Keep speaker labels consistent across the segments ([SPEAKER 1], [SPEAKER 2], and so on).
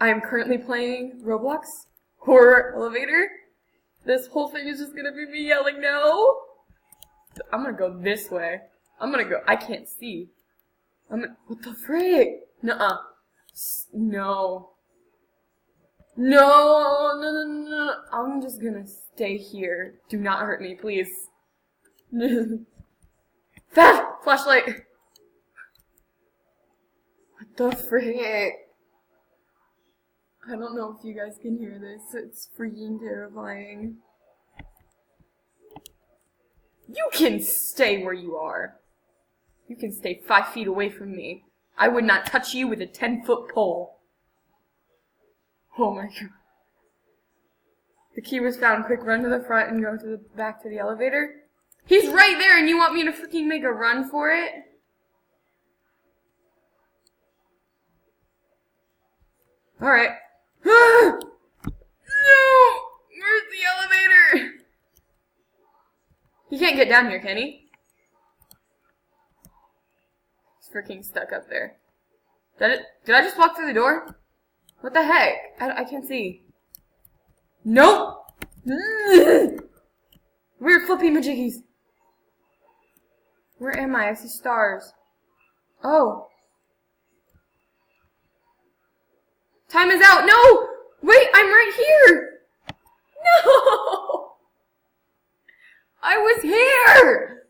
[SPEAKER 1] I am currently playing Roblox Horror Elevator. This whole thing is just gonna be me yelling no. I'm gonna go this way. I can't see. What the frick? Nuh-uh. No. No. I'm just gonna stay here. Do not hurt me, please. Flashlight. What the frick? I don't know if you guys can hear this. It's freaking terrifying. You can stay where you are. You can stay 5 feet away from me. I would not touch you with a 10-foot pole. Oh my god. The key was found. Quick, run to the front and go to the back to the elevator. He's right there and you want me to freaking make a run for it? Alright. No! Where's the elevator? He can't get down here, can he? He's freaking stuck up there. Did I just walk through the door? What the heck? I can't see. Nope! Weird flippy majiggies. Where am I? I see stars. Oh. Time is out. No! Wait, I'm right here! No! I was here!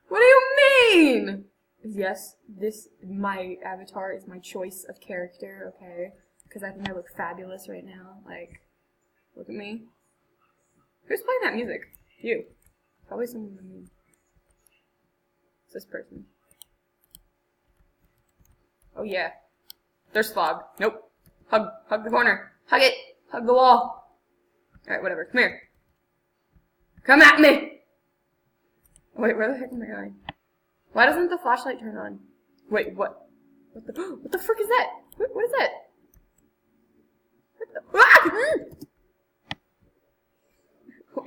[SPEAKER 1] What do you mean? Yes, my avatar is my choice of character, okay? Because I think I look fabulous right now. Like, look at me. Who's playing that music? You. Probably someone I mean. It's this person. Oh yeah. There's fog. Nope. Hug the corner. Hug it. Hug the wall. Alright, whatever. Come here. Come at me! Wait, where the heck am I going? Why doesn't the flashlight turn on? Wait, what? What the frick is that? What is that?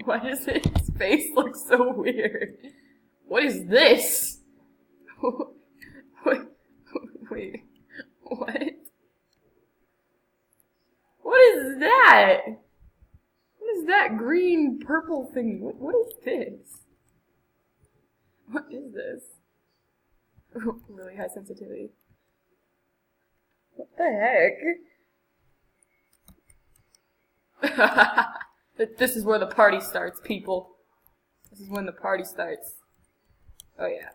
[SPEAKER 1] Why does his face look so weird? What is this? Wait. What? What is that? What is that green purple thing? What is this? What is this? Really high sensitivity. What the heck? This is where the party starts, people. This is when the party starts. Oh yeah.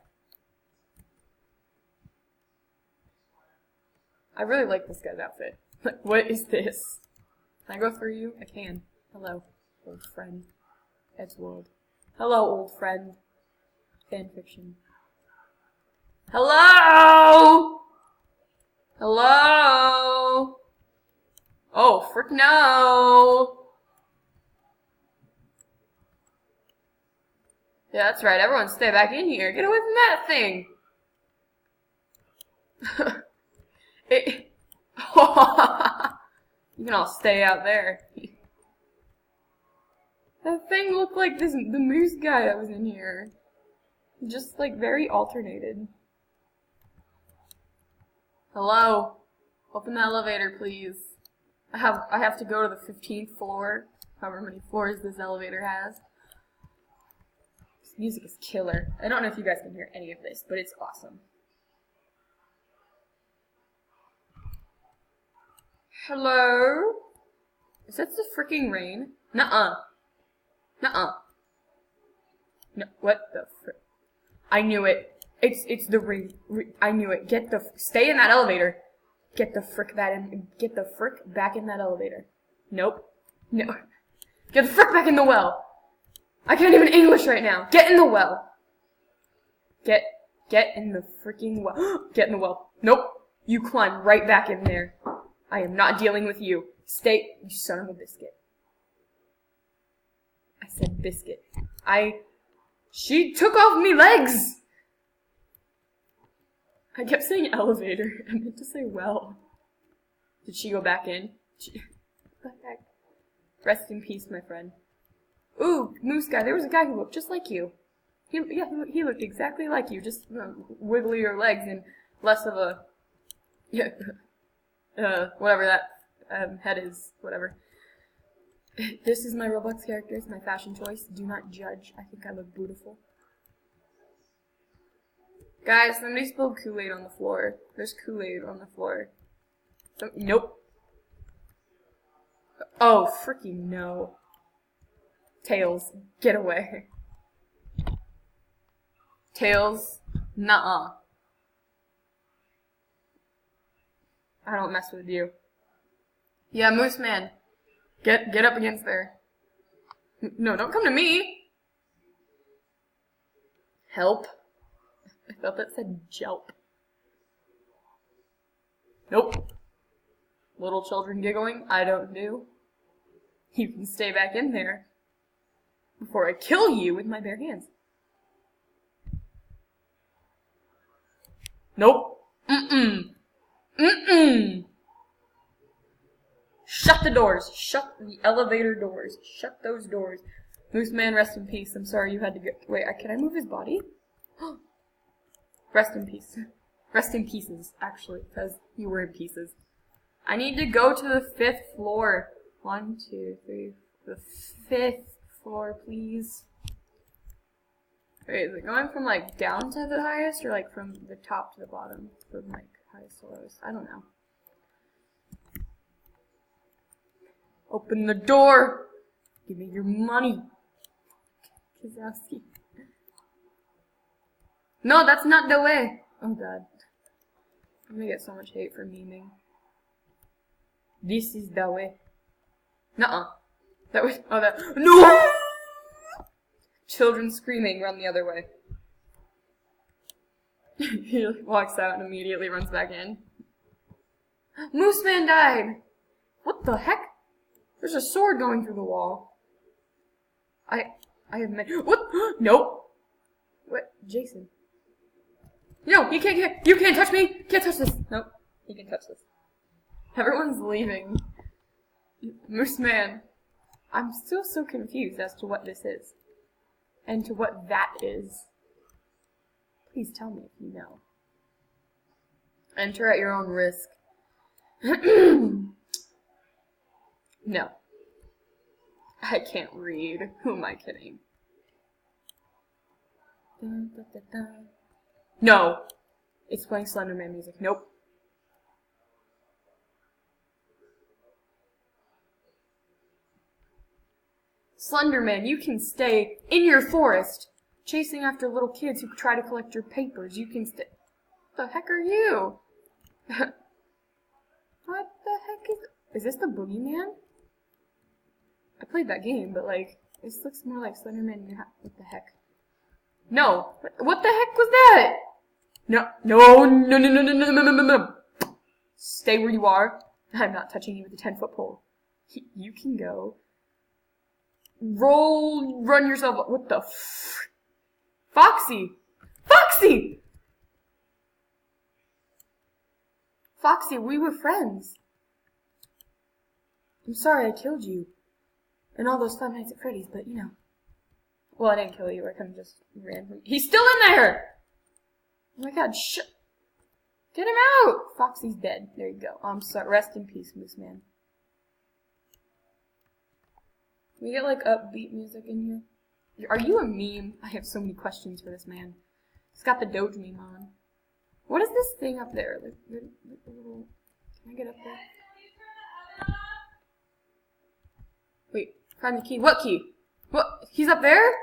[SPEAKER 1] I really like this guy's outfit. What is this? Can I go through you? I can. Hello, old friend. Ed's world. Hello, old friend. Fanfiction. Hello! Hello! Oh, frick no! Yeah, that's right. Everyone stay back in here. Get away from that thing! You can all stay out there. That thing looked like the moose guy that was in here. Just like very alternated. Hello? Open the elevator, please. I have to go to the 15th floor. However many floors this elevator has. This music is killer. I don't know if you guys can hear any of this, but it's awesome. Hello? Is that the freaking rain? Nuh-uh. Nuh-uh. No, what the frick? I knew it. It's the rain. I knew it. Stay in that elevator. Get the frick back in that elevator. Nope. No. Get the frick back in the well. I can't even English right now. Get in the well. Get in the freaking well. Get in the well. Nope. You climb right back in there. I am not dealing with you. Stay, you son of a biscuit. I said biscuit. She took off me legs! I kept saying elevator. I meant to say well. Did she go back in? What the heck? Rest in peace, my friend. Ooh, moose guy. There was a guy who looked just like you. He looked exactly like you. Just wigglier legs and less of a... Yeah. Whatever head is whatever. This is my Roblox character. It's my fashion choice. Do not judge. I think I look beautiful. Guys, somebody spilled Kool-Aid on the floor. There's Kool-Aid on the floor. Nope. Oh, freaking no. Tails, get away. Tails, nuh-uh. I don't mess with you. Yeah, Moose Man. Get up against there. No, don't come to me. Help. I thought that said jelp. Nope. Little children giggling, I don't do. You can stay back in there before I kill you with my bare hands. Nope. Shut the doors. Shut the elevator doors. Shut those doors. Moose Man, rest in peace. I'm sorry you had to go. Wait, can I move his body? Rest in peace. Rest in pieces, actually, because you were in pieces. I need to go to the 5th floor. 1, 2, 3. The 5th floor, please. Wait, is it going from, like, down to the highest, or, like, from the top to the bottom? From, like, highest to lowest? I don't know. Open the door! Give me your money. Kazowski. No, that's not the way. Oh, God. I'm gonna get so much hate for memeing. This is the way. Nuh-uh. That was, oh, that, no! Children screaming, run the other way. He walks out and immediately runs back in. Moose Man died! What the heck? There's a sword going through the wall. I have met, what? Nope. What? Jason. No, you can't touch me! You can't touch this! Nope. You can touch this. Everyone's leaving. Moose Man. I'm still so confused as to what this is. And to what that is. Please tell me if you know. Enter at your own risk. No. I can't read. Who am I kidding? No! It's playing Slenderman music. Nope. Slenderman, you can stay in your forest, chasing after little kids who try to collect your papers. You can stay. What the heck are you? What the heck is this the Boogeyman? I played that game, but like, this looks more like Slenderman. What the heck? No. What the heck was that? No. Stay where you are. I'm not touching you with a 10-foot pole. You can go. Run yourself up. What the Foxy! Foxy! Foxy, we were friends. I'm sorry I killed you. And all those Five Nights at Freddy's, but you know. Well, I didn't kill you. I kind of just ran from. He's still in there! Oh my god, get him out! Foxy's dead. There you go. I'm sorry. Rest in peace, Moose Man. Can we get, like, upbeat music in here? Are you a meme? I have so many questions for this man. He's got the Doge meme on. What is this thing up there? Like, the little... Can I get up there? Wait, find the key. What key? What? He's up there?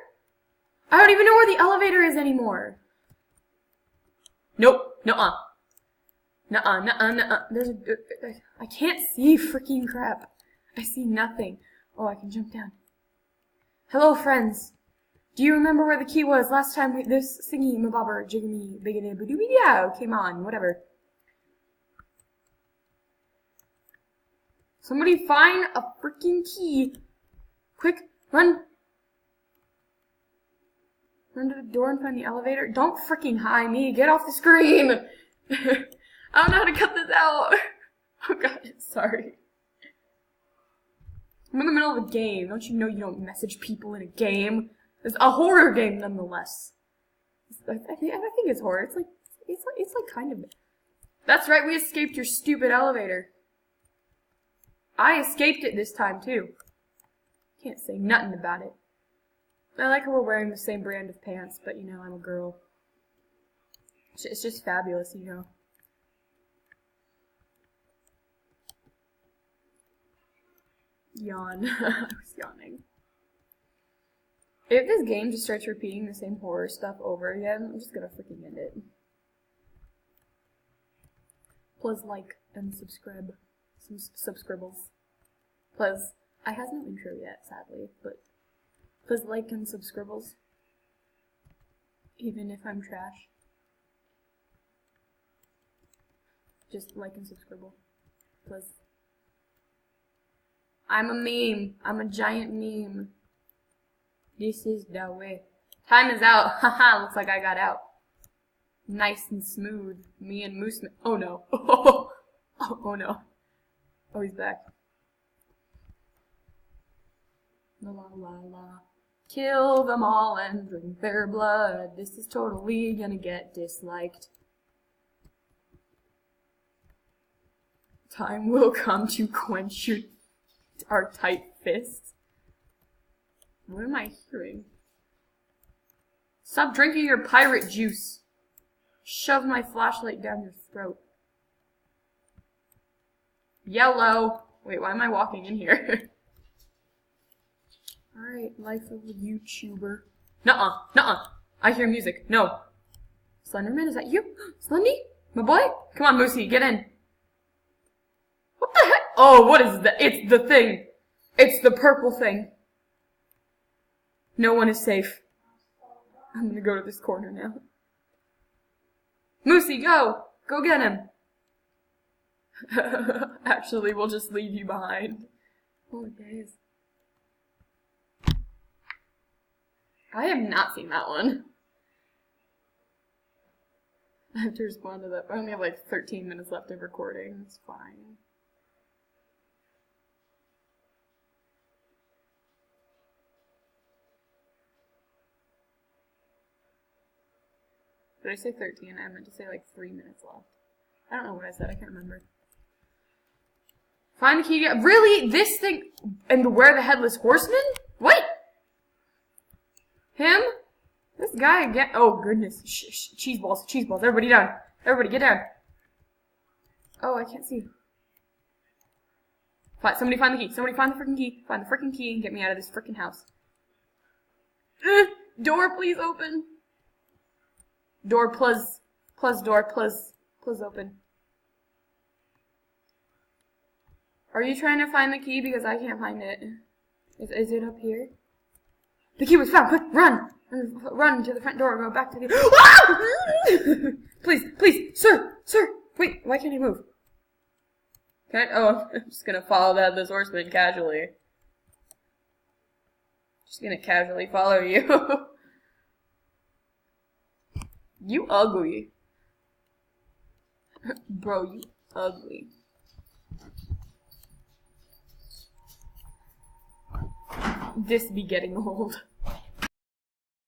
[SPEAKER 1] I don't even know where the elevator is anymore. Nope. Nuh-uh. Nuh-uh. There's a... I can't see freaking crap. I see nothing. Oh, I can jump down. Hello, friends. Do you remember where the key was last time this thingy mabobber jiggamy biggity badooby came on? Whatever. Somebody find a freaking key. Quick, run. Run to the door and find the elevator. Don't freaking hi me. Get off the screen. I don't know how to cut this out. Oh god, sorry. I'm in the middle of a game. Don't you know you don't message people in a game? It's a horror game, nonetheless. I think it's horror. It's like kind of. That's right. We escaped your stupid elevator. I escaped it this time, too. Can't say nothing about it. I like how we're wearing the same brand of pants, but, you know, I'm a girl. It's just fabulous, you know. Yawn. I was yawning. If this game just starts repeating the same horror stuff over again, I'm just gonna freaking end it. Please like and subscribe. Some subscribbles. Please. I has no intro yet, sadly, but please like and subscribbles. Even if I'm trash. Just like and subscribble. Please. I'm a meme. I'm a giant meme. This is the way. Time is out. Haha, looks like I got out. Nice and smooth. Me and Moose. Oh no. Oh no. Oh, he's back. La la la la. Kill them all and drink their blood. This is totally gonna get disliked. Time will come to quench our tight fists. What am I hearing? Stop drinking your pirate juice. Shove my flashlight down your throat. Yellow. Wait, why am I walking in here? Alright, life of a YouTuber. Nuh-uh, nuh-uh. I hear music. No. Slenderman, is that you? Slendy? My boy? Come on, Moosey, get in. What the heck? Oh, what is that? It's the thing. It's the purple thing. No one is safe. I'm gonna go to this corner now. Moosey, go! Go get him! Actually, we'll just leave you behind. Oh, days. I have not seen that one. I have to respond to that. I only have like 13 minutes left of recording. It's fine. Did I say 13? I meant to say like 3 minutes left. I don't know what I said. I can't remember. Find the key. Really? This thing? And Beware the Headless Horseman? What? Him? This guy again? Oh, goodness. Cheese balls. Cheese balls. Everybody down. Everybody get down. Oh, I can't see. Somebody find the key. Somebody find the freaking key. Find the freaking key and get me out of this freaking house. Door, please open. Door, please. Please, door, please. Please open. Are you trying to find the key? Because I can't find it. Is it up here? The key was found. Quick, run! Run to the front door. Go back to the... Please, please, sir, sir. Wait, why can't I move? Can I? Oh, I'm just gonna follow the Headless Horseman casually. Just gonna casually follow you. You ugly. Bro, you ugly. This be getting old.